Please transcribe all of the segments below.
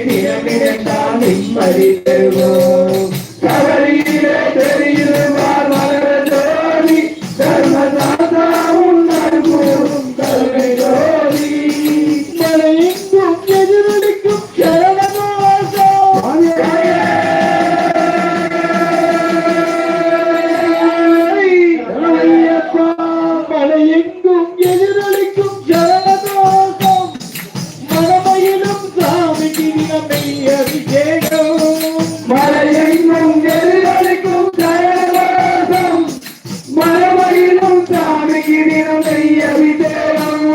தினமிருந்தால் நிம்மதி பெறுவோம். கவலையிலே தெரியும் மலர ஜோதி தர்மதாதா உன்னால் கூறும் கருணை ஜோதி. மலையெங்கும் எதிரொலிக்கும் சரணவாசம் ஐயப்பா. மலையெங்கும் எதிரொலிக்கும் சரணவாசம் மனமயிலும் சாமிக்கு தினமை அபிஷேகம். மலையெங்கும் எதிரொலிக்கும் சரணவாசம் மனமயிலும் சாமிக்கு தினமை அபிஷேகம்.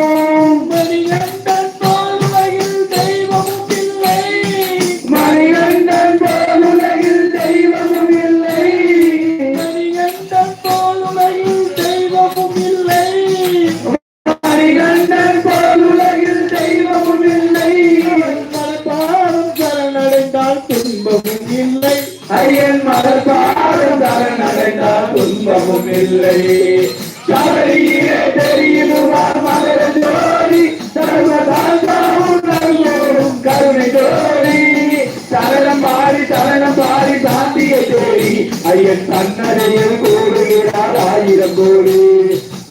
மணிகண்டன் போல் உலகில் தெய்வமும் இல்லை. மணிகண்டன் போல் உலகில் தெய்வமும் இல்லை. மணிகண்டன் போல் உலகில் தெய்வமும் இல்லை. மணிகண்டன் போல் உலகில் தெய்வமும் இல்லை. மலர்பாதம் சரணடைந்தால் துன்பமும் இல்லை. ஐயன் மலர்பாதம் சரணடைந்தால் துன்பமும் இல்லை. கவலையிலே தெரியுமா மலர ஜோதி சர்வதாதா உன்னால் கூறும் கருணை ஜோதி. சரணம் பாடி சாந்தியை தேடி ஐயன் தன்னடையில் கூறுகிறார் 1000 கோடி.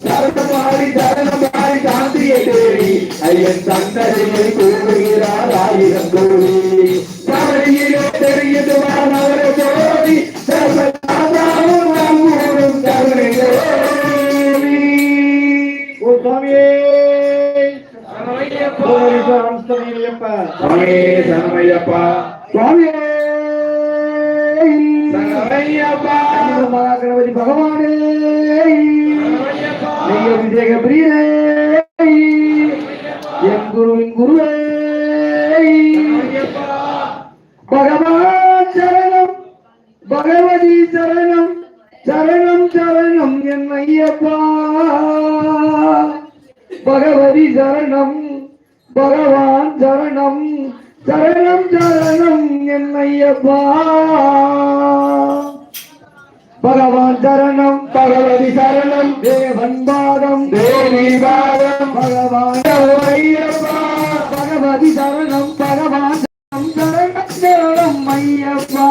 சரணம் பாடி சாந்தியை தேடி ஐயன் தன்னடையில் கூறுகிறார் 1000 கோடி. கவலையிலே தெரியுமா மலர ஜோதி சர்வதாதா உன்னால் கூறும் கருணை ஜோதி. சுவாமியே சரணமையப்பா. சுவாமியே சரணமையப்பா. சுவாமியே சரணமையப்பா. மகாகணபதி பகவானே அபிஷேக பிரியனே என் குருவின் குருவே பகவான் சரணம் பகவதி சரணம் சரணம் சரணம் என் ஐயப்பா. பகவதி சரணம் பகவான் சரணம் சரணம் சரணம் என் ஐயப்பா. பகவான் சரணம் பகவதி சரணம் தேவன் பாதம் தேவி பாதம் பகவான் ஐயப்பா. பகவதி சரணம் பகவான் சரணம் சரணம் ஐயப்பா.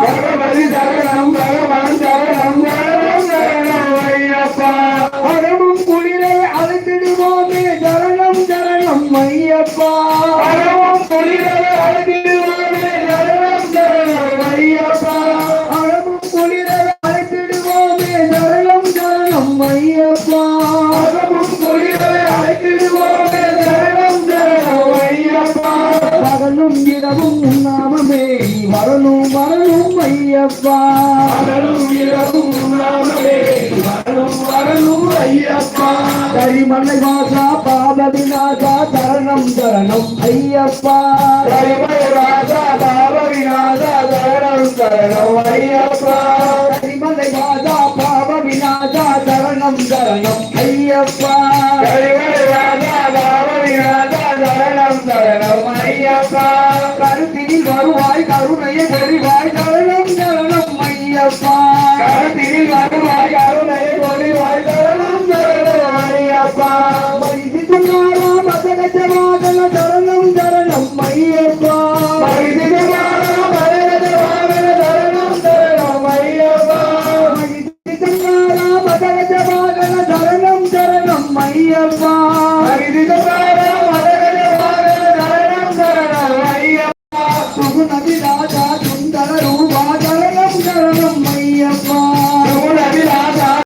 பகவதி சரணம் பகவான் சரணம் சரணம் சரணம் ஐயப்பா. அறமும் குளிரை அழைத்திடுவோமே சரணம் சரணம் ஐயப்பா. அறமும் குளிரை அழைத்திடுவோமே சரணம் சரணம் ஐயப்பா. அறமும் குளிரை அழைத்திடுவோமே சரணம் சரணம் ஐயப்பா. அறமும் குளிரை அழைத்திடுவோமே சரணம் சரணம் ஐயப்பா. பகலும் இரவும் உண்ணாமமே வரணும் வரணும் ஐயப்பா. பகலும் இரவும் உண்ணாமமே வரணும் வரணும் ஐயப்பா. கரிமலை வாசா பாப விநாசா சரணம் சரணம் ஐயப்பா. கரிமலை வாசா பாப விநாசா சரணம் சரணம் ஐயப்பா. கரிமலை வாசா பாப விநாசா சரணம் சரணம் ஐயப்பா. கரிமலை வாசா பாப விநாசா சரணம் சரணம் ஐயப்பா. கருத்தினில் வருவாய் கருணையை பொறிவாய் சரணம் சரணம் ஐயப்பா. கருத்தினில் வருவாய் கருணையை பொறிவாய் சரணம் சரணம் ஐயப்பா. வைதிகுமாரா பதகஜவாகன சரணம் சரணம் ஐயப்பா. வைதிகுமாரா பதகஜவாகன சரணம் சரணம் ஐயப்பா. வைதிகுமாரா பதகஜவாகன சரணம் சரணம் ஐயப்பா. வைதிகுமாரா பதகஜவாகன சரணம் சரணம் ஐயப்பா. சுகுணதி ராஜா